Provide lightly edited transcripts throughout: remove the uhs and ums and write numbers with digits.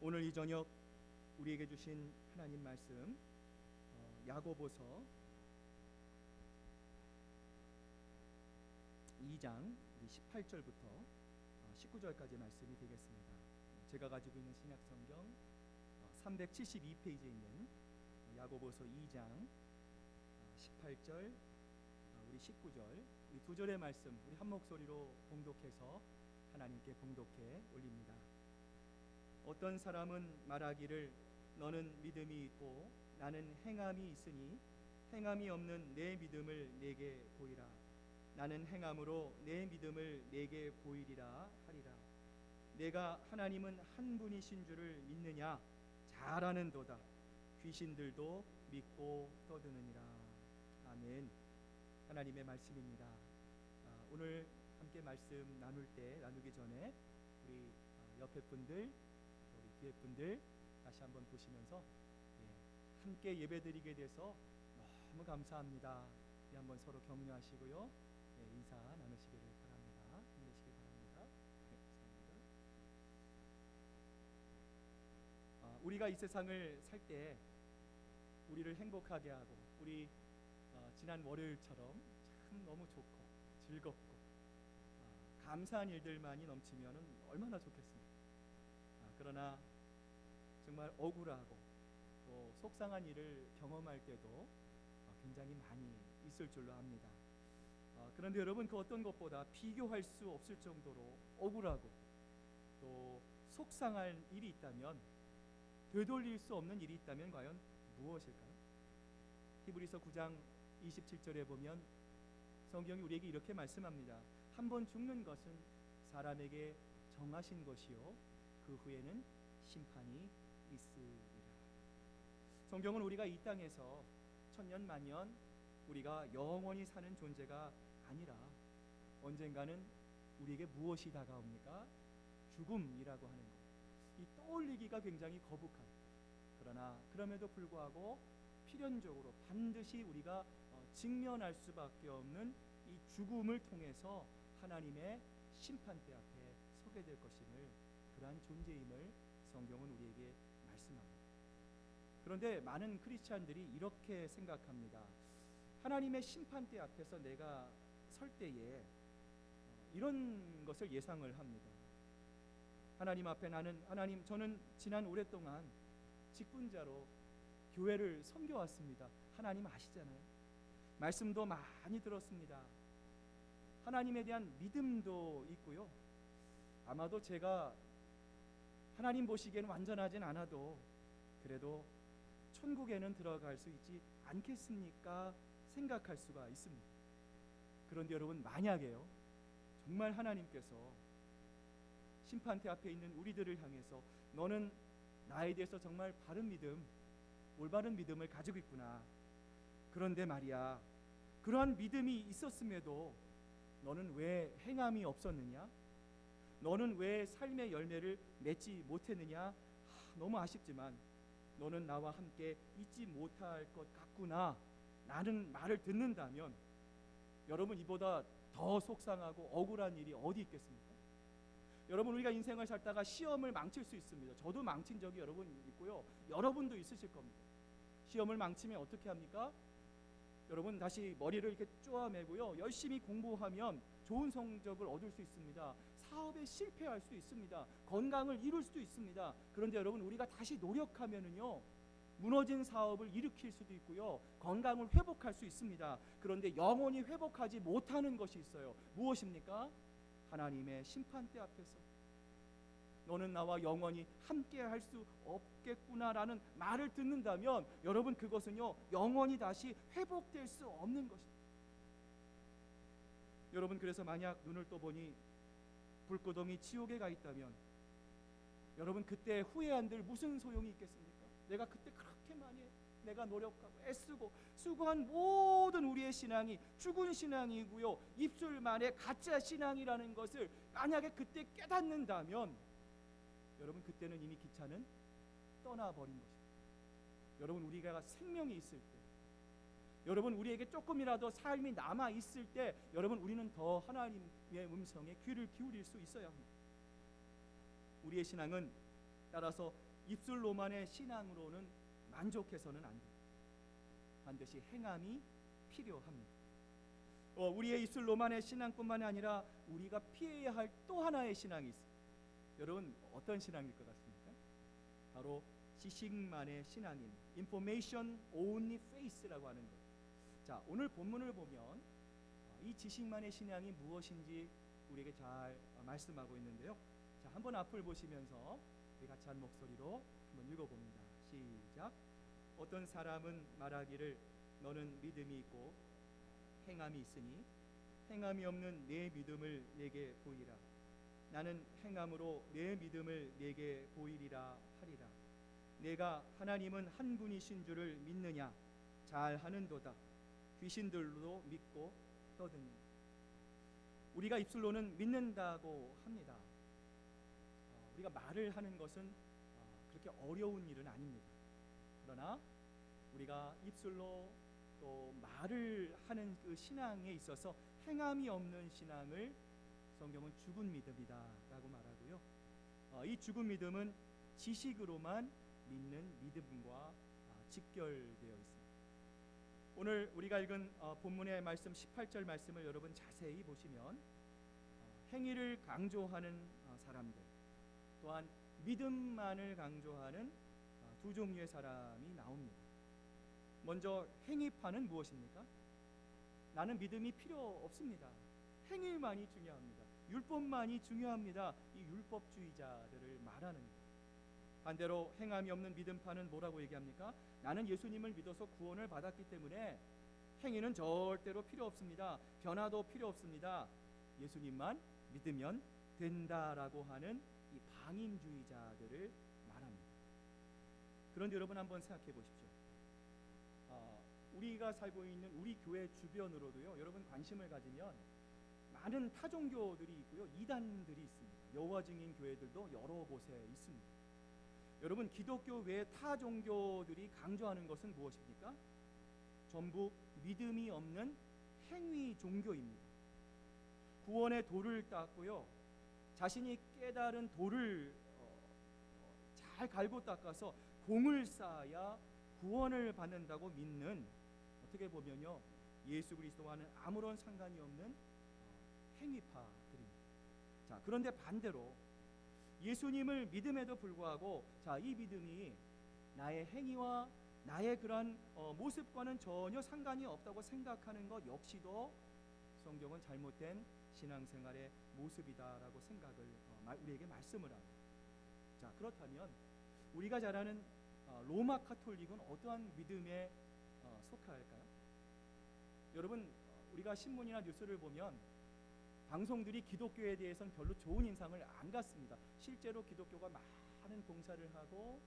오늘 이 저녁 우리에게 주신 하나님 말씀 야고보서 2장 18절부터 19절까지 말씀이 되겠습니다. 제가 가지고 있는 신약성경 372페이지에 있는 야고보서 2장 18절 우리 19절 이 두 절의 말씀 우리 한 목소리로 봉독해서 하나님께 봉독해 올립니다. 어떤 사람은 말하기를 너는 믿음이 있고 나는 행함이 있으니 행함이 없는 내 믿음을 내게 보이라. 나는 행함으로 내 믿음을 내게 보이리라 하리라. 내가 하나님은 한 분이신 줄을 믿느냐? 잘 아는도다. 귀신들도 믿고 떠드느니라. 아멘. 하나님의 말씀입니다. 오늘 함께 말씀 나누기 전에 우리 옆에 분들, 우리 뒤에 분들 다시 한번 보시면서 함께 예배드리게 돼서 너무 감사합니다. 한번 서로 격려하시고요. 인사 나누시기를 바랍니다. 힘내시기 바랍니다. 감사합니다. 우리가 이 세상을 살 때 우리를 행복하게 하고 우리 지난 월요일처럼 참 너무 좋고 즐겁고 감사한 일들만이 넘치면 얼마나 좋겠습니까? 그러나 정말 억울하고 또 속상한 일을 경험할 때도 굉장히 많이 있을 줄로 압니다. 그런데 여러분, 그 어떤 것보다 비교할 수 없을 정도로 억울하고 또 속상한 일이 있다면, 되돌릴 수 없는 일이 있다면 과연 무엇일까요? 히브리서 9장 27절에 보면 성경이 우리에게 이렇게 말씀합니다. 한 번 죽는 것은 사람에게 정하신 것이요 그 후에는 심판이 있으리라. 성경은 우리가 이 땅에서 천년 만년 우리가 영원히 사는 존재가 아니라 언젠가는 우리에게 무엇이 다가옵니까? 죽음이라고 하는 것. 이 떠올리기가 굉장히 거북한, 그러나 그럼에도 불구하고 필연적으로 반드시 우리가 직면할 수밖에 없는 이 죽음을 통해서 하나님의 심판대 앞에 서게 될 것임을, 그러한 존재임을 성경은 우리에게 말씀합니다. 그런데 많은 크리스찬들이 이렇게 생각합니다. 하나님의 심판대 앞에서 내가 설 때에 이런 것을 예상을 합니다. 하나님 앞에 저는 지난 오랫동안 직분자로 교회를 섬겨왔습니다. 하나님 아시잖아요. 말씀도 많이 들었습니다. 하나님에 대한 믿음도 있고요. 아마도 제가 하나님 보시기에는 완전하진 않아도 그래도 천국에는 들어갈 수 있지 않겠습니까? 생각할 수가 있습니다. 그런데 여러분, 만약에요, 정말 하나님께서 심판대 앞에 있는 우리들을 향해서 너는 나에 대해서 정말 바른 믿음, 올바른 믿음을 가지고 있구나. 그런데 말이야, 그러한 믿음이 있었음에도 너는 왜 행함이 없었느냐? 너는 왜 삶의 열매를 맺지 못했느냐? 너무 아쉽지만 너는 나와 함께 있지 못할 것 같구나 라는 말을 듣는다면, 여러분, 이보다 더 속상하고 억울한 일이 어디 있겠습니까? 여러분, 우리가 인생을 살다가 시험을 망칠 수 있습니다. 저도 망친 적이 여러분 있고요, 여러분도 있으실 겁니다. 시험을 망치면 어떻게 합니까? 여러분, 다시 머리를 이렇게 쪼아매고요, 열심히 공부하면 좋은 성적을 얻을 수 있습니다. 사업에 실패할 수 있습니다. 건강을 잃을 수도 있습니다. 그런데 여러분, 우리가 다시 노력하면은요, 무너진 사업을 일으킬 수도 있고요, 건강을 회복할 수 있습니다. 그런데 영원히 회복하지 못하는 것이 있어요. 무엇입니까? 하나님의 심판대 앞에서 너는 나와 영원히 함께 할 수 없겠구나라는 말을 듣는다면, 여러분, 그것은요, 영원히 다시 회복될 수 없는 것입니다. 여러분, 그래서 만약 눈을 떠보니 불구덩이 지옥에 가 있다면, 여러분, 그때 후회한들 무슨 소용이 있겠습니까? 내가 그때 그렇게 많이 내가 노력하고 애쓰고 수고한 모든 우리의 신앙이 죽은 신앙이고요, 입술만의 가짜 신앙이라는 것을 만약에 그때 깨닫는다면, 여러분, 그때는 이미 기차는 떠나버린 것입니다. 여러분, 우리가 생명이 있을 때, 여러분, 우리에게 조금이라도 삶이 남아 있을 때, 여러분, 우리는 더 하나님의 음성에 귀를 기울일 수 있어야 합니다. 우리의 신앙은 따라서 입술로만의 신앙으로는 만족해서는 안 돼요. 반드시 행함이 필요합니다. 우리의 입술로만의 신앙뿐만 아니라 우리가 피해야 할 또 하나의 신앙이 있어요. 여러분 어떤 신앙일 것 같습니까? 바로 지식만의 신앙입니다. Information only faith라고 하는 것. 자, 오늘 본문을 보면 이 지식만의 신앙이 무엇인지 우리에게 잘 말씀하고 있는데요. 자, 한번 앞을 보시면서 우리 같이 한 목소리로 한번 읽어봅니다. 시작. 어떤 사람은 말하기를 너는 믿음이 있고 행함이 있으니 행함이 없는 내 믿음을 내게 보이라. 나는 행함으로 내 믿음을 내게 보이리라 하리라. 내가 하나님은 한 분이신 줄을 믿느냐? 잘하는도다. 귀신들도 믿고 떠듭니다. 우리가 입술로는 믿는다고 합니다. 우리가 말을 하는 것은 그렇게 어려운 일은 아닙니다. 그러나 우리가 입술로 또 말을 하는 그 신앙에 있어서 행함이 없는 신앙을 성경은 죽은 믿음이다라고 말하고요. 이 죽은 믿음은 지식으로만 믿는 믿음과 직결되어 있습니다. 오늘 우리가 읽은 본문의 말씀 18절 말씀을 여러분 자세히 보시면 행위를 강조하는 사람들, 또한 믿음만을 강조하는 두 종류의 사람이 나옵니다. 먼저 행위파는 무엇입니까? 나는 믿음이 필요 없습니다. 행위만이 중요합니다. 율법만이 중요합니다. 이 율법주의자들을 말하는 거예요. 반대로 행함이 없는 믿음파는 뭐라고 얘기합니까? 나는 예수님을 믿어서 구원을 받았기 때문에 행위는 절대로 필요 없습니다. 변화도 필요 없습니다. 예수님만 믿으면 된다라고 하는 이 방임주의자들을 말합니다. 그런데 여러분 한번 생각해 보십시오. 우리가 살고 있는 우리 교회 주변으로도요, 여러분 관심을 가지면 많은 타종교들이 있고요, 이단들이 있습니다. 여호와 증인 교회들도 여러 곳에 있습니다. 여러분 기독교 외의 타종교들이 강조하는 것은 무엇입니까? 전부 믿음이 없는 행위 종교입니다. 구원의 도를 닦고요, 자신이 깨달은 도를 잘 갈고 닦아서 공을 쌓아야 구원을 받는다고 믿는, 어떻게 보면요, 예수 그리스도와는 아무런 상관이 없는 행위파들입니다. 자, 그런데 반대로 예수님을 믿음에도 불구하고 이 믿음이 나의 행위와 나의 그러한 모습과는 전혀 상관이 없다고 생각하는 것 역시도 성경은 잘못된 신앙생활의 모습이다라고 생각을 우리에게 말씀을 합니다. 자, 그렇다면 우리가 잘 아는 로마 카톨릭은 어떠한 믿음에 속할까요? 여러분 우리가 신문이나 뉴스를 보면 방송들이 기독교에 대해서는 별로 좋은 인상을 안 갖습니다. 실제로 기독교가 많은 봉사를 하고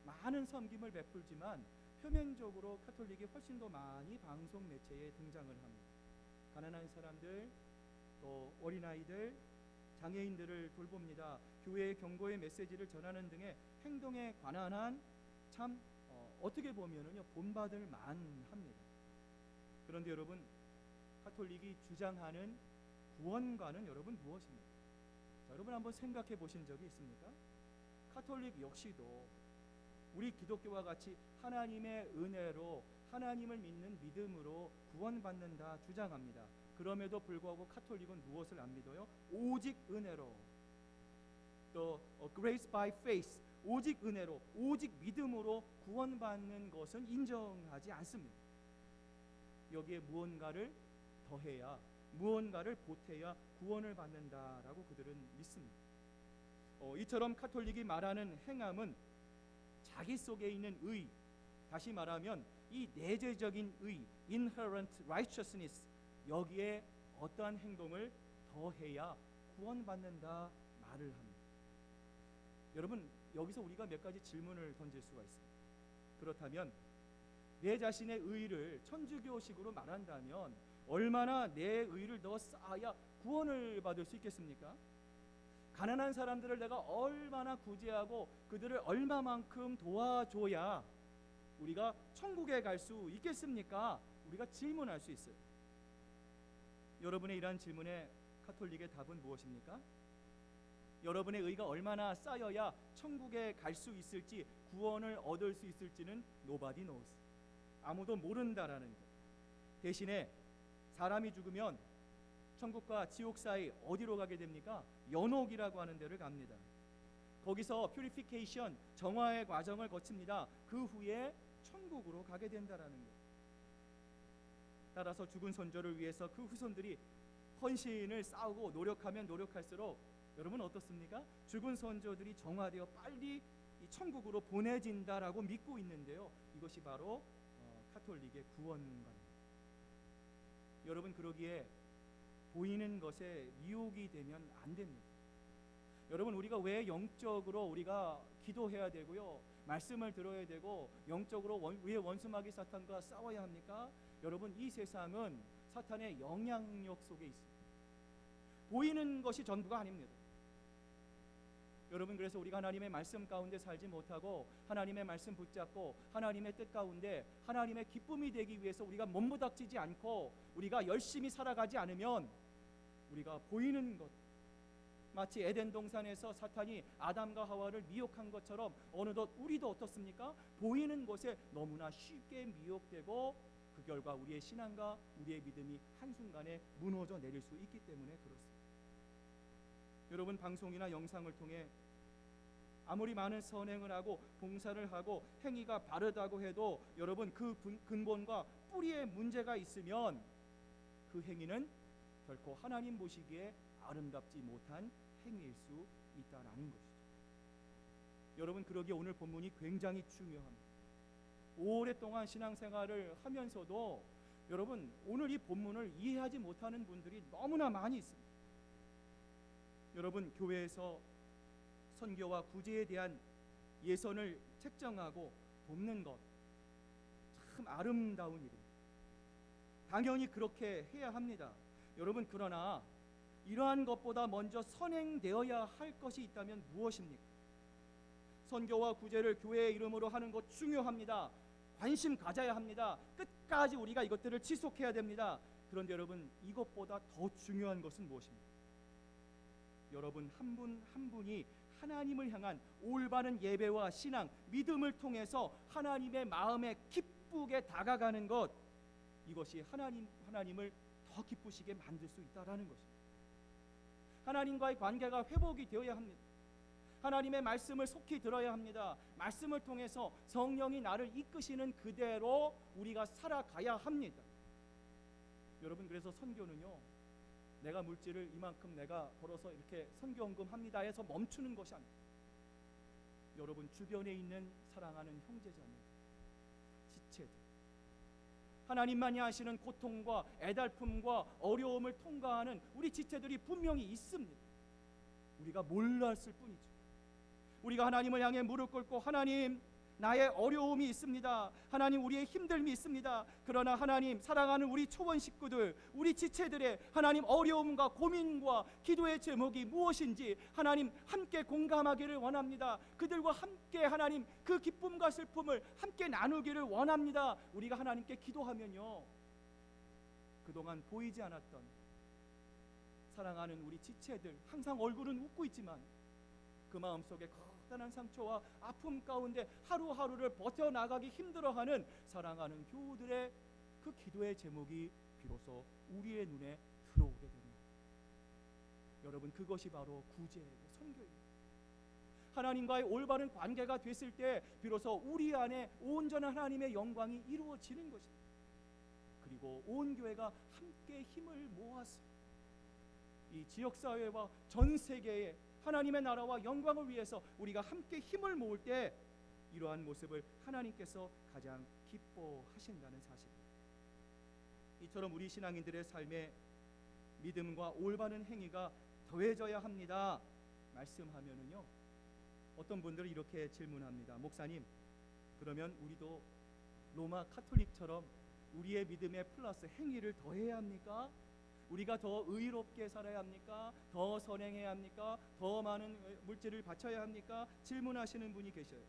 많은 섬김을 베풀지만 표면적으로 카톨릭이 훨씬 더 많이 방송 매체에 등장을 합니다. 가난한 사람들, 또 어린아이들, 장애인들을 돌봅니다. 교회의 경고의 메시지를 전하는 등의 행동에 관한 한 참 어떻게 보면은요, 본받을 만합니다. 그런데 여러분 카톨릭이 주장하는 구원과는 여러분 무엇입니까? 자, 여러분 한번 생각해 보신 적이 있습니까? 카톨릭 역시도 우리 기독교와 같이 하나님의 은혜로 하나님을 믿는 믿음으로 구원받는다 주장합니다. 그럼에도 불구하고 카톨릭은 무엇을 안 믿어요? 오직 은혜로, 또 grace by faith, 오직 은혜로, 오직 믿음으로 구원받는 것은 인정하지 않습니다. 여기에 무언가를 더해야, 무언가를 보태야 구원을 받는다라고 그들은 믿습니다. 이처럼 카톨릭이 말하는 행함은 자기 속에 있는 의, 다시 말하면 이 내재적인 의, inherent righteousness, 여기에 어떠한 행동을 더해야 구원받는다 말을 합니다. 여러분 여기서 우리가 몇 가지 질문을 던질 수가 있습니다. 그렇다면 내 자신의 의를 천주교식으로 말한다면 얼마나 내 의를 더 쌓아야 구원을 받을 수 있겠습니까? 가난한 사람들을 내가 얼마나 구제하고 그들을 얼마만큼 도와줘야 우리가 천국에 갈 수 있겠습니까? 우리가 질문할 수 있어요. 여러분의 이러한 질문에 카톨릭의 답은 무엇입니까? 여러분의 의가 얼마나 쌓여야 천국에 갈 수 있을지, 구원을 얻을 수 있을지는 nobody knows. 아무도 모른다라는 것. 대신에 사람이 죽으면 천국과 지옥 사이 어디로 가게 됩니까? 연옥이라고 하는 데를 갑니다. 거기서 퓨리피케이션, 정화의 과정을 거칩니다. 그 후에 천국으로 가게 된다라는 것. 따라서 죽은 선조를 위해서 그 후손들이 헌신을 쌓고 노력하면 노력할수록 여러분 어떻습니까? 죽은 선조들이 정화되어 빨리 이 천국으로 보내진다라고 믿고 있는데요. 이것이 바로 카톨릭의 구원관입니다. 여러분, 그러기에 보이는 것에 미혹이 되면 안 됩니다. 여러분, 우리가 왜 영적으로 우리가 기도해야 되고요, 말씀을 들어야 되고, 영적으로 왜 원수마귀 사탄과 싸워야 합니까? 여러분, 이 세상은 사탄의 영향력 속에 있습니다. 보이는 것이 전부가 아닙니다. 여러분, 그래서 우리가 하나님의 말씀 가운데 살지 못하고 하나님의 말씀 붙잡고 하나님의 뜻 가운데 하나님의 기쁨이 되기 위해서 우리가 몸부닥치지 않고 우리가 열심히 살아가지 않으면 우리가 보이는 것, 마치 에덴 동산에서 사탄이 아담과 하와를 미혹한 것처럼 어느덧 우리도 어떻습니까? 보이는 것에 너무나 쉽게 미혹되고 그 결과 우리의 신앙과 우리의 믿음이 한순간에 무너져 내릴 수 있기 때문에 그렇습니다. 여러분, 방송이나 영상을 통해 아무리 많은 선행을 하고 봉사를 하고 행위가 바르다고 해도 여러분, 그 근본과 뿌리에 문제가 있으면 그 행위는 결코 하나님 보시기에 아름답지 못한 행위일 수 있다라는 것이죠. 여러분, 그러기에 오늘 본문이 굉장히 중요합니다. 오랫동안 신앙생활을 하면서도 여러분, 오늘 이 본문을 이해하지 못하는 분들이 너무나 많이 있습니다. 여러분, 교회에서 선교와 구제에 대한 예산을 책정하고 돕는 것 참 아름다운 일입니다. 당연히 그렇게 해야 합니다. 여러분, 그러나 이러한 것보다 먼저 선행되어야 할 것이 있다면 무엇입니까? 선교와 구제를 교회의 이름으로 하는 것 중요합니다. 관심 가져야 합니다. 끝까지 우리가 이것들을 지속해야 됩니다. 그런데 여러분, 이것보다 더 중요한 것은 무엇입니까? 여러분 한 분 한 분이 하나님을 향한 올바른 예배와 신앙, 믿음을 통해서 하나님의 마음에 기쁘게 다가가는 것, 이것이 하나님을 더 기쁘시게 만들 수 있다라는 것입니다. 하나님과의 관계가 회복이 되어야 합니다. 하나님의 말씀을 속히 들어야 합니다. 말씀을 통해서 성령이 나를 이끄시는 그대로 우리가 살아가야 합니다. 여러분, 그래서 선교는요, 내가 물질을 이만큼 내가 벌어서 이렇게 선교헌금합니다 해서 멈추는 것이 아닙니다. 여러분, 주변에 있는 사랑하는 형제자매, 지체들, 하나님만이 아시는 고통과 애달픔과 어려움을 통과하는 우리 지체들이 분명히 있습니다. 우리가 몰랐을 뿐이죠. 우리가 하나님을 향해 무릎 꿇고 하나님, 나의 어려움이 있습니다. 하나님, 우리의 힘듦이 있습니다. 그러나 하나님, 사랑하는 우리 초원 식구들, 우리 지체들의 하나님 어려움과 고민과 기도의 제목이 무엇인지 하나님 함께 공감하기를 원합니다. 그들과 함께 하나님 그 기쁨과 슬픔을 함께 나누기를 원합니다. 우리가 하나님께 기도하면요, 그동안 보이지 않았던 사랑하는 우리 지체들, 항상 얼굴은 웃고 있지만 그 마음속에 커다란 상처와 아픔 가운데 하루하루를 버텨나가기 힘들어하는 사랑하는 교우들의 그 기도의 제목이 비로소 우리의 눈에 들어오게 됩니다. 여러분, 그것이 바로 구제이고 선교입니다. 하나님과의 올바른 관계가 됐을 때 비로소 우리 안에 온전한 하나님의 영광이 이루어지는 것입니다. 그리고 온 교회가 함께 힘을 모아서 이 지역사회와 전 세계에 하나님의 나라와 영광을 위해서 우리가 함께 힘을 모을 때 이러한 모습을 하나님께서 가장 기뻐하신다는 사실입니다. 이처럼 우리 신앙인들의 삶에 믿음과 올바른 행위가 더해져야 합니다 말씀하면은요, 어떤 분들은 이렇게 질문합니다. 목사님, 그러면 우리도 로마 카톨릭처럼 우리의 믿음에 플러스 행위를 더해야 합니까? 우리가 더 의롭게 살아야 합니까? 더 선행해야 합니까? 더 많은 물질을 바쳐야 합니까? 질문하시는 분이 계셔요.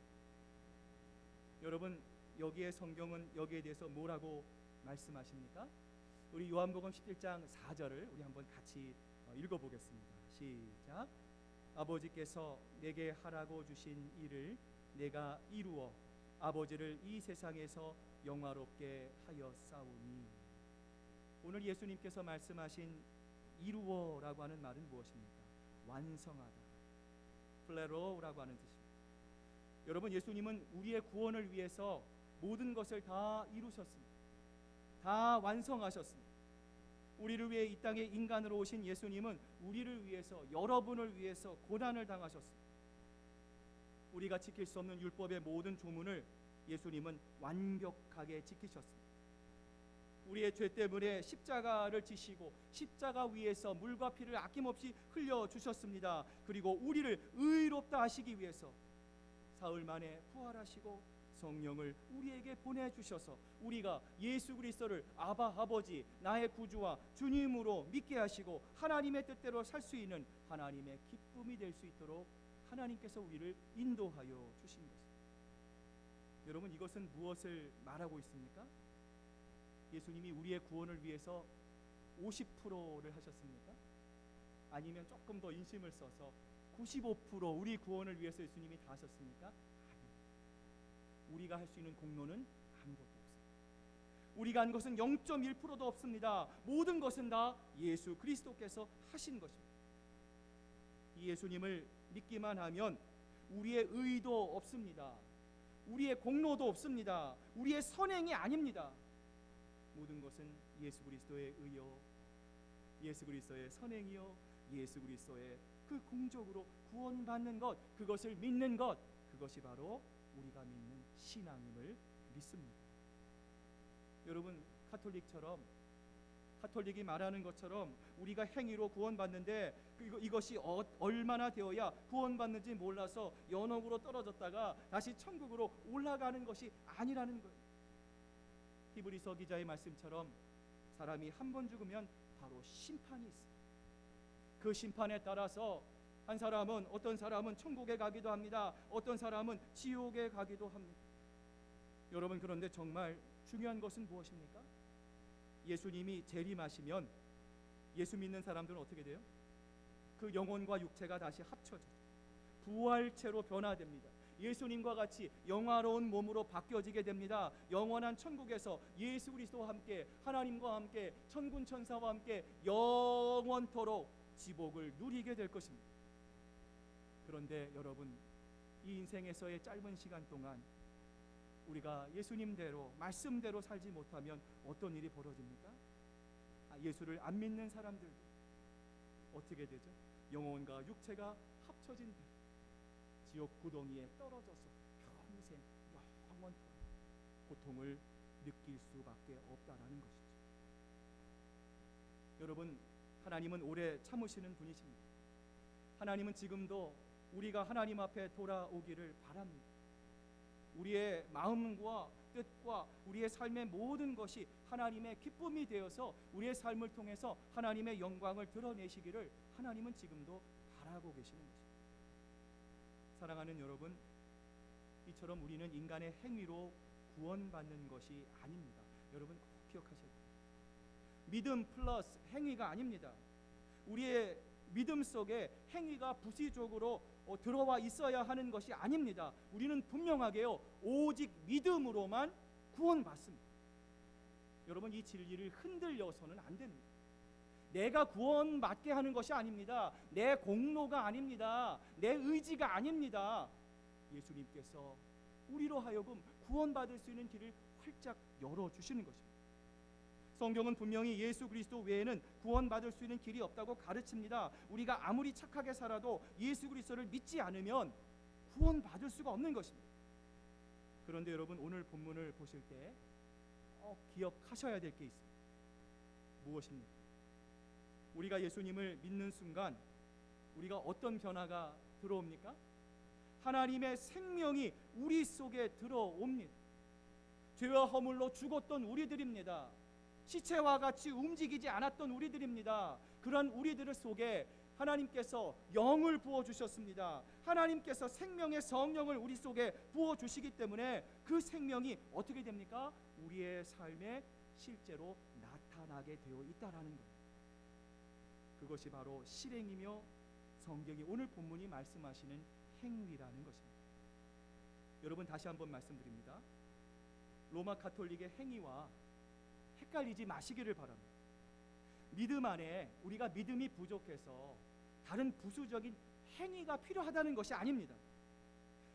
여러분, 여기에 성경은 여기에 대해서 뭐라고 말씀하십니까? 우리 요한복음 17장 4절을 우리 한번 같이 읽어보겠습니다. 시작. 아버지께서 내게 하라고 주신 일을 내가 이루어 아버지를 이 세상에서 영화롭게 하였사오니. 오늘 예수님께서 말씀하신 이루어라고 하는 말은 무엇입니까? 완성하다, 플레로라고 하는 뜻입니다. 여러분, 예수님은 우리의 구원을 위해서 모든 것을 다 이루셨습니다. 다 완성하셨습니다. 우리를 위해 이 땅에 인간으로 오신 예수님은 우리를 위해서, 여러분을 위해서 고난을 당하셨습니다. 우리가 지킬 수 없는 율법의 모든 조문을 예수님은 완벽하게 지키셨습니다. 우리의 죄 때문에 십자가를 지시고 십자가 위에서 물과 피를 아낌없이 흘려주셨습니다. 그리고 우리를 의롭다 하시기 위해서 사흘 만에 부활하시고 성령을 우리에게 보내주셔서 우리가 예수 그리스도를 아바 아버지, 나의 구주와 주님으로 믿게 하시고 하나님의 뜻대로 살 수 있는 하나님의 기쁨이 될 수 있도록 하나님께서 우리를 인도하여 주신 것입니다. 여러분, 이것은 무엇을 말하고 있습니까? 예수님이 우리의 구원을 위해서 50%를 하셨습니까? 아니면 조금 더 인심을 써서 95% 우리 구원을 위해서 예수님이 다 하셨습니까? 우리가 할 수 있는 공로는 아무것도 없습니다. 우리가 한 것은 0.1%도 없습니다. 모든 것은 다 예수 그리스도께서 하신 것입니다. 이 예수님을 믿기만 하면 우리의 의도 없습니다. 우리의 공로도 없습니다. 우리의 선행이 아닙니다. 모든 것은 예수 그리스도의 의요, 예수 그리스도의 선행이요, 예수 그리스도의 그 공적으로 구원받는 것, 그것을 믿는 것, 그것이 바로 우리가 믿는 신앙임을 믿습니다. 여러분, 카톨릭이 말하는 것처럼 우리가 행위로 구원받는데 이것이 얼마나 되어야 구원받는지 몰라서 연옥으로 떨어졌다가 다시 천국으로 올라가는 것이 아니라는 거예요. 히브리서 기자의 말씀처럼 사람이 한 번 죽으면 바로 심판이 있습니다. 그 심판에 따라서 어떤 사람은 천국에 가기도 합니다. 어떤 사람은 지옥에 가기도 합니다. 여러분, 그런데 정말 중요한 것은 무엇입니까? 예수님이 재림하시면 예수 믿는 사람들은 어떻게 돼요? 그 영혼과 육체가 다시 합쳐져 부활체로 변화됩니다. 예수님과 같이 영화로운 몸으로 바뀌어지게 됩니다. 영원한 천국에서 예수 그리스도와 함께, 하나님과 함께, 천군 천사와 함께 영원토록 지복을 누리게 될 것입니다. 그런데 여러분, 이 인생에서의 짧은 시간 동안 우리가 예수님대로, 말씀대로 살지 못하면 어떤 일이 벌어집니까? 예수를 안 믿는 사람들도 어떻게 되죠? 영혼과 육체가 합쳐진 지옥 구덩이에 떨어져서 평생 영원토록 고통을 느낄 수밖에 없다라는 것이죠. 여러분, 하나님은 오래 참으시는 분이십니다. 하나님은 지금도 우리가 하나님 앞에 돌아오기를 바랍니다. 우리의 마음과 뜻과 우리의 삶의 모든 것이 하나님의 기쁨이 되어서 우리의 삶을 통해서 하나님의 영광을 드러내시기를 하나님은 지금도 바라고 계시는 것입니다. 사랑하는 여러분, 이처럼 우리는 인간의 행위로 구원받는 것이 아닙니다. 여러분 꼭 기억하셔야 됩니다. 믿음 플러스 행위가 아닙니다. 우리의 믿음 속에 행위가 부수적으로 들어와 있어야 하는 것이 아닙니다. 우리는 분명하게요, 오직 믿음으로만 구원받습니다. 여러분, 이 진리를 흔들려서는 안 됩니다. 내가 구원받게 하는 것이 아닙니다. 내 공로가 아닙니다. 내 의지가 아닙니다. 예수님께서 우리로 하여금 구원받을 수 있는 길을 활짝 열어주시는 것입니다. 성경은 분명히 예수 그리스도 외에는 구원받을 수 있는 길이 없다고 가르칩니다. 우리가 아무리 착하게 살아도 예수 그리스도를 믿지 않으면 구원받을 수가 없는 것입니다. 그런데 여러분, 오늘 본문을 보실 때 기억하셔야 될 게 있습니다. 무엇입니까? 우리가 예수님을 믿는 순간 우리가 어떤 변화가 들어옵니까? 하나님의 생명이 우리 속에 들어옵니다. 죄와 허물로 죽었던 우리들입니다. 시체와 같이 움직이지 않았던 우리들입니다. 그런 우리들 속에 하나님께서 영을 부어주셨습니다. 하나님께서 생명의 성령을 우리 속에 부어주시기 때문에 그 생명이 어떻게 됩니까? 우리의 삶에 실제로 나타나게 되어 있다라는 거예요. 그것이 바로 실행이며 성경이 오늘 본문이 말씀하시는 행위라는 것입니다. 여러분 다시 한번 말씀드립니다. 로마 가톨릭의 행위와 헷갈리지 마시기를 바랍니다. 믿음 안에 우리가 믿음이 부족해서 다른 부수적인 행위가 필요하다는 것이 아닙니다.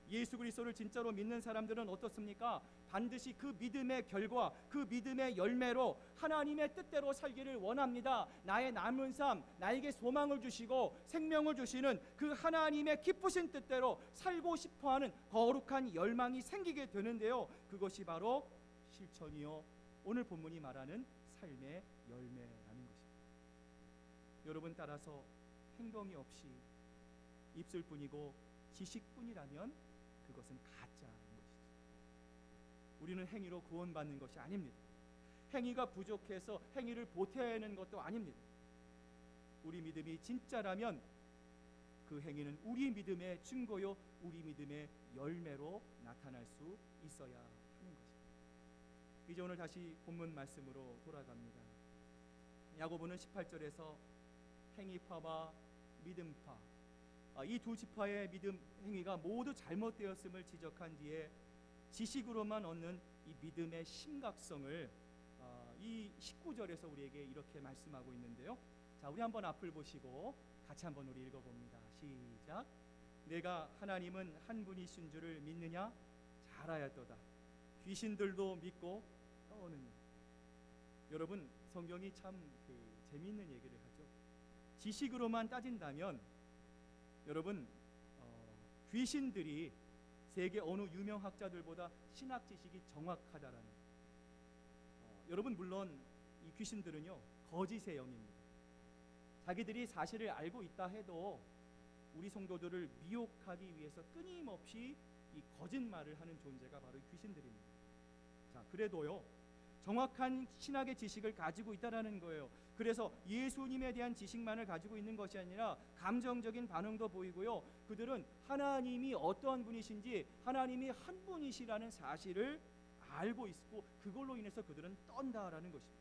예수 그리스도를 진짜로 믿는 사람들은 어떻습니까? 반드시 그 믿음의 결과, 그 믿음의 열매로 하나님의 뜻대로 살기를 원합니다. 나의 남은 삶, 나에게 소망을 주시고 생명을 주시는 그 하나님의 기쁘신 뜻대로 살고 싶어하는 거룩한 열망이 생기게 되는데요, 그것이 바로 실천이요, 오늘 본문이 말하는 삶의 열매라는 것입니다. 여러분, 따라서 행동이 없이 입술뿐이고 지식뿐이라면 그것은 가짜인 것이죠. 우리는 행위로 구원받는 것이 아닙니다. 행위가 부족해서 행위를 보태는 것도 아닙니다. 우리 믿음이 진짜라면 그 행위는 우리 믿음의 증거요, 우리 믿음의 열매로 나타날 수 있어야 하는 것입니다. 이제 오늘 다시 본문 말씀으로 돌아갑니다. 야고보는 18절에서 행위파와 믿음파, 이 두 지파의 믿음 행위가 모두 잘못되었음을 지적한 뒤에 지식으로만 얻는 이 믿음의 심각성을 이 19절에서 우리에게 이렇게 말씀하고 있는데요. 자, 우리 한번 앞을 보시고 같이 한번 우리 읽어봅니다. 시작. 내가 하나님은 한 분이신 줄을 믿느냐? 잘 알았도다. 귀신들도 믿고 떠오느니. 여러분, 성경이 참 재미있는 얘기를 하죠. 지식으로만 따진다면 여러분, 귀신들이 세계 어느 유명 학자들보다 신학 지식이 정확하다라는, 여러분, 물론 이 귀신들은요 거짓의 영입니다. 자기들이 사실을 알고 있다 해도 우리 성도들을 미혹하기 위해서 끊임없이 이 거짓말을 하는 존재가 바로 귀신들입니다. 자, 그래도요 정확한 신학의 지식을 가지고 있다라는 거예요. 그래서 예수님에 대한 지식만을 가지고 있는 것이 아니라 감정적인 반응도 보이고요, 그들은 하나님이 어떠한 분이신지, 하나님이 한 분이시라는 사실을 알고 있고 그걸로 인해서 그들은 떤다라는 것입니다.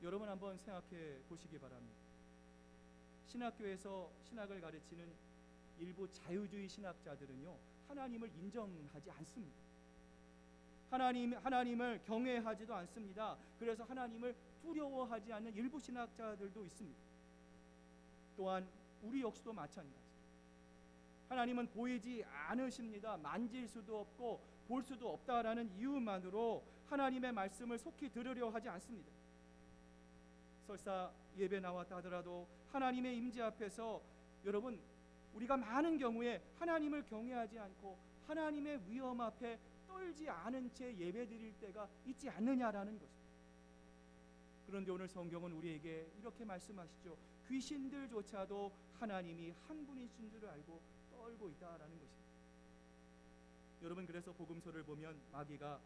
여러분 한번 생각해 보시기 바랍니다. 신학교에서 신학을 가르치는 일부 자유주의 신학자들은요 하나님을 인정하지 않습니다. 하나님을 경외하지도 않습니다. 그래서 하나님을 두려워하지 않는 일부 신학자들도 있습니다. 또한 우리 역시도 마찬가지입니다. 하나님은 보이지 않으십니다. 만질 수도 없고 볼 수도 없다라는 이유만으로 하나님의 말씀을 속히 들으려 하지 않습니다. 설사 예배 나왔다 하더라도 하나님의 임재 앞에서 여러분, 우리가 많은 경우에 하나님을 경외하지 않고 하나님의 위엄 앞에 떨지 않은 채 예배 드릴 때가 있지 않느냐라는 것입니다. 그런데 오늘 성경은 우리에게 이렇게 말씀하시죠. 귀신들조차도 하나님이 한 분이신 줄 알고 떨고 있다라는 것입니다. 여러분, 그래서 복음서를 보면 마귀가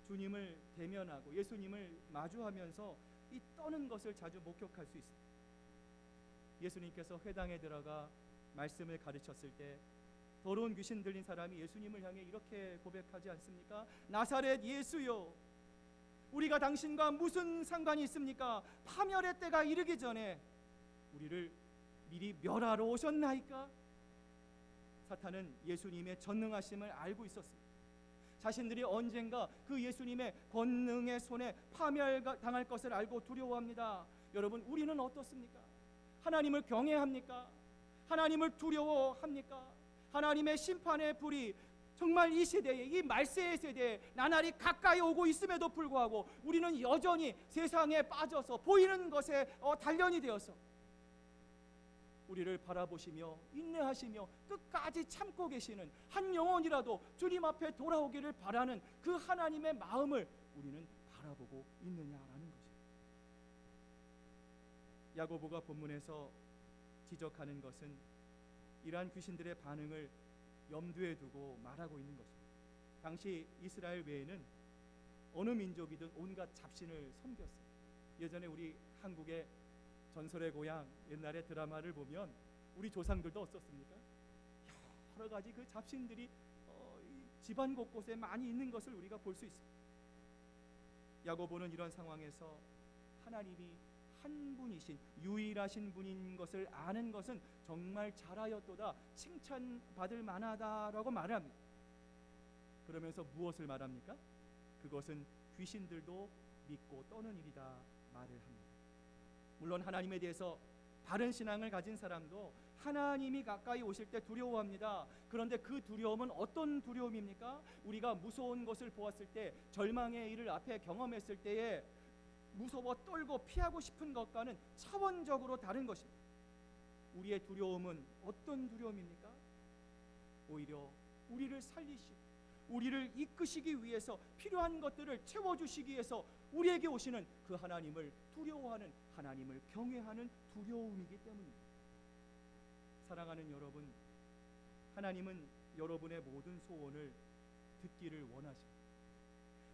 주님을 대면하고 예수님을 마주하면서 이 떠는 것을 자주 목격할 수 있습니다. 예수님께서 회당에 들어가 말씀을 가르쳤을 때 더러운 귀신 들린 사람이 예수님을 향해 이렇게 고백하지 않습니까? 나사렛 예수요, 우리가 당신과 무슨 상관이 있습니까? 파멸의 때가 이르기 전에 우리를 미리 멸하러 오셨나이까? 사탄은 예수님의 전능하심을 알고 있었습니다. 자신들이 언젠가 그 예수님의 권능의 손에 파멸당할 것을 알고 두려워합니다. 여러분, 우리는 어떻습니까? 하나님을 경외합니까? 하나님을 두려워합니까? 하나님의 심판의 불이 정말 이 시대에, 이 말세의 세대에 나날이 가까이 오고 있음에도 불구하고 우리는 여전히 세상에 빠져서 보이는 것에 단련이 되어서 우리를 바라보시며 인내하시며 끝까지 참고 계시는 한 영혼이라도 주님 앞에 돌아오기를 바라는 그 하나님의 마음을 우리는 바라보고 있느냐라는 것입니다. 야고보가 본문에서 지적하는 것은 이러한 귀신들의 반응을 염두에 두고 말하고 있는 것입니다. 당시 이스라엘 외에는 어느 민족이든 온갖 잡신을 섬겼어요. 예전에 우리 한국의 전설의 고향 옛날의 드라마를 보면 우리 조상들도 어떻습니까? 여러 가지 그 잡신들이 집안 곳곳에 많이 있는 것을 우리가 볼 수 있습니다. 야고보는 이런 상황에서 하나님이 한 분이신 유일하신 분인 것을 아는 것은 정말 잘하였도다, 칭찬받을 만하다라고 말합니다. 그러면서 무엇을 말합니까? 그것은 귀신들도 믿고 떠는 일이다 말을 합니다. 물론 하나님에 대해서 바른 신앙을 가진 사람도 하나님이 가까이 오실 때 두려워합니다. 그런데 그 두려움은 어떤 두려움입니까? 우리가 무서운 것을 보았을 때, 절망의 일을 앞에 경험했을 때에 무서워 떨고 피하고 싶은 것과는 차원적으로 다른 것입니다. 우리의 두려움은 어떤 두려움입니까? 오히려 우리를 살리시고 우리를 이끄시기 위해서 필요한 것들을 채워주시기 위해서 우리에게 오시는 그 하나님을 두려워하는, 하나님을 경외하는 두려움이기 때문입니다. 사랑하는 여러분, 하나님은 여러분의 모든 소원을 듣기를 원하십니다.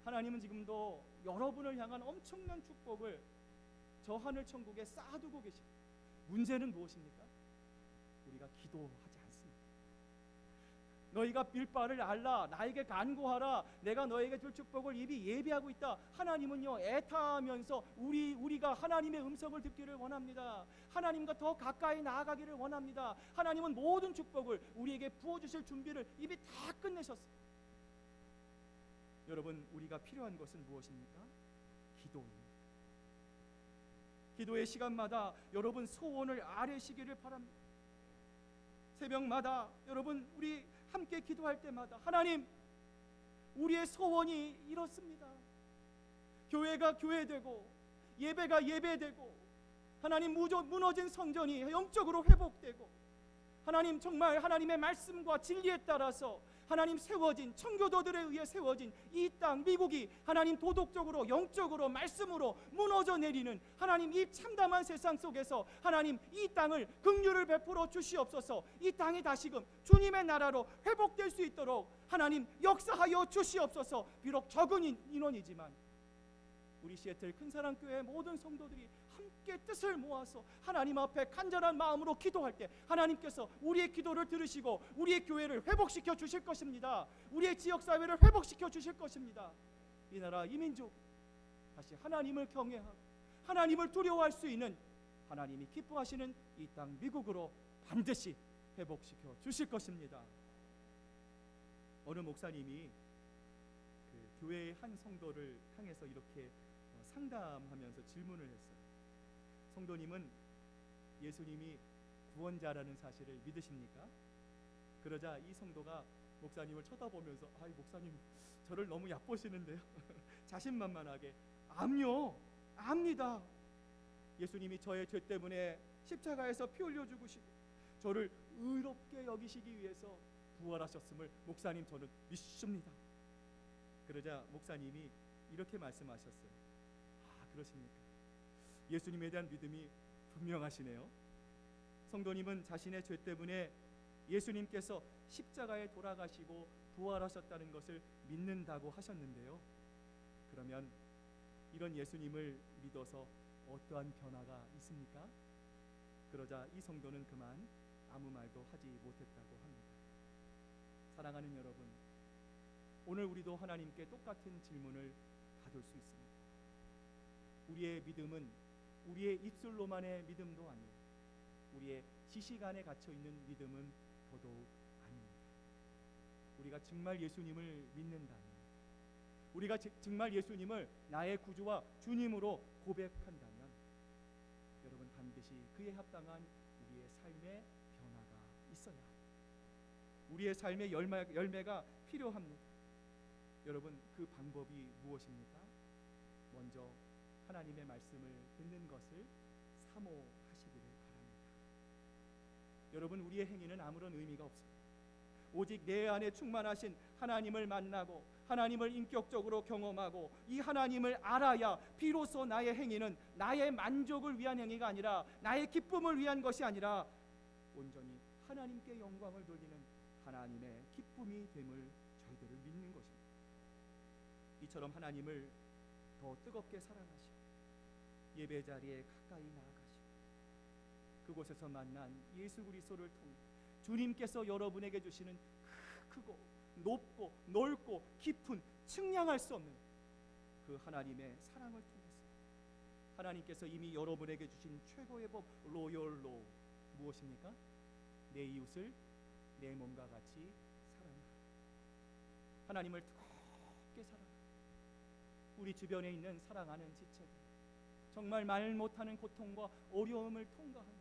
하나님은 지금도 여러분을 향한 엄청난 축복을 저 하늘 천국에 쌓아두고 계십니다. 문제는 무엇입니까? 우리가 기도하지 않습니다. 너희가 빌 바를 알라, 나에게 간구하라, 내가 너에게 줄 축복을 이미 예비하고 있다. 하나님은요, 애타하면서 우리가 하나님의 음성을 듣기를 원합니다. 하나님과 더 가까이 나아가기를 원합니다. 하나님은 모든 축복을 우리에게 부어주실 준비를 이미 다 끝내셨습니다. 여러분, 우리가 필요한 것은 무엇입니까? 기도입니다. 기도의 시간마다 여러분 소원을 아뢰시기를 바랍니다. 새벽마다 여러분 우리 함께 기도할 때마다, 하나님, 우리의 소원이 이렇습니다. 교회가 교회되고 예배가 예배되고, 하나님 무너진 성전이 영적으로 회복되고, 하나님 정말 하나님의 말씀과 진리에 따라서 하나님 세워진, 청교도들에 의해 세워진 이 땅 미국이 하나님 도덕적으로 영적으로 말씀으로 무너져 내리는 하나님 이 참담한 세상 속에서 하나님 이 땅을 긍휼을 베풀어 주시옵소서. 이 땅이 다시금 주님의 나라로 회복될 수 있도록 하나님 역사하여 주시옵소서. 비록 적은 인원이지만 우리 시애틀 큰사랑교회 모든 성도들이 함께 뜻을 모아서 하나님 앞에 간절한 마음으로 기도할 때 하나님께서 우리의 기도를 들으시고 우리의 교회를 회복시켜 주실 것입니다. 우리의 지역사회를 회복시켜 주실 것입니다. 이 나라 이 민족 다시 하나님을 경외하고 하나님을 두려워할 수 있는, 하나님이 기뻐하시는 이 땅 미국으로 반드시 회복시켜 주실 것입니다. 어느 목사님이 그 교회의 한 성도를 향해서 이렇게 상담하면서 질문을 했어요. 성도님은 예수님이 구원자라는 사실을 믿으십니까? 그러자 이 성도가 목사님을 쳐다보면서, 아이 목사님 저를 너무 얕보시는데요. 자신만만하게, 암요, 압니다. 예수님이 저의 죄 때문에 십자가에서 피 흘려 죽으시고 저를 의롭게 여기시기 위해서 부활하셨음을 목사님 저는 믿습니다. 그러자 목사님이 이렇게 말씀하셨어요. 그러십니까? 예수님에 대한 믿음이 분명하시네요. 성도님은 자신의 죄 때문에 예수님께서 십자가에 돌아가시고 부활하셨다는 것을 믿는다고 하셨는데요. 그러면 이런 예수님을 믿어서 어떠한 변화가 있습니까? 그러자 이 성도는 그만 아무 말도 하지 못했다고 합니다. 사랑하는 여러분, 오늘 우리도 하나님께 똑같은 질문을 받을 수 있습니다. 우리의 믿음은 우리의 입술로만의 믿음도 아니고 우리의 지식 안에 갇혀있는 믿음은 더더욱 아닙니다. 우리가 정말 예수님을 믿는다면, 우리가 정말 예수님을 나의 구주와 주님으로 고백한다면 여러분 반드시 그에 합당한 우리의 삶의 변화가 있어야 합니다. 우리의 삶의 열매가 필요합니다. 여러분 그 방법이 무엇입니까? 먼저 하나님의 말씀을 듣는 것을 사모하시기를 바랍니다. 여러분 우리의 행위는 아무런 의미가 없습니다. 오직 내 안에 충만하신 하나님을 만나고 하나님을 인격적으로 경험하고 이 하나님을 알아야 비로소 나의 행위는 나의 만족을 위한 행위가 아니라 나의 기쁨을 위한 것이 아니라 온전히 하나님께 영광을 돌리는 하나님의 기쁨이 됨을 저희들을 믿는 것입니다. 이처럼 하나님을 더 뜨겁게 사랑하시고 예배 자리에 가까이 나아가시고 그곳에서 만난 예수 그리스도를 통해 주님께서 여러분에게 주시는 크고 높고 넓고 깊은 측량할 수 없는 그 하나님의 사랑을 통해서 하나님께서 이미 여러분에게 주신 최고의 법 로열 로 무엇입니까? 내 이웃을 내 몸과 같이 사랑하라. 하나님을 뜨겁게 사랑하라. 우리 주변에 있는 사랑하는 지체들, 정말 말 못하는 고통과 어려움을 통과하는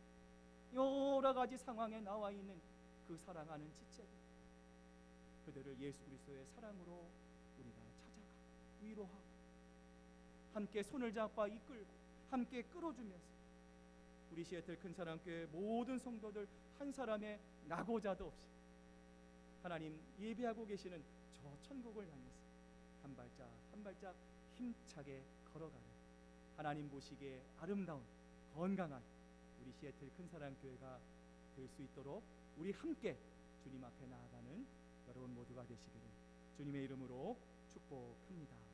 여러 가지 상황에 나와 있는 그 사랑하는 지체들, 그들을 예수 그리스도의 사랑으로 우리가 찾아가 위로하고 함께 손을 잡아 이끌고 함께 끌어주면서 우리 시애틀 큰사랑교회 모든 성도들 한 사람의 낙오자도 없이 하나님 예배하고 계시는 저 천국을 향해서 한 발짝 한 발짝 힘차게 걸어가는 하나님 보시기에 아름다운 건강한 우리 시애틀 큰사랑교회가 될 수 있도록 우리 함께 주님 앞에 나아가는 여러분 모두가 되시기를 주님의 이름으로 축복합니다.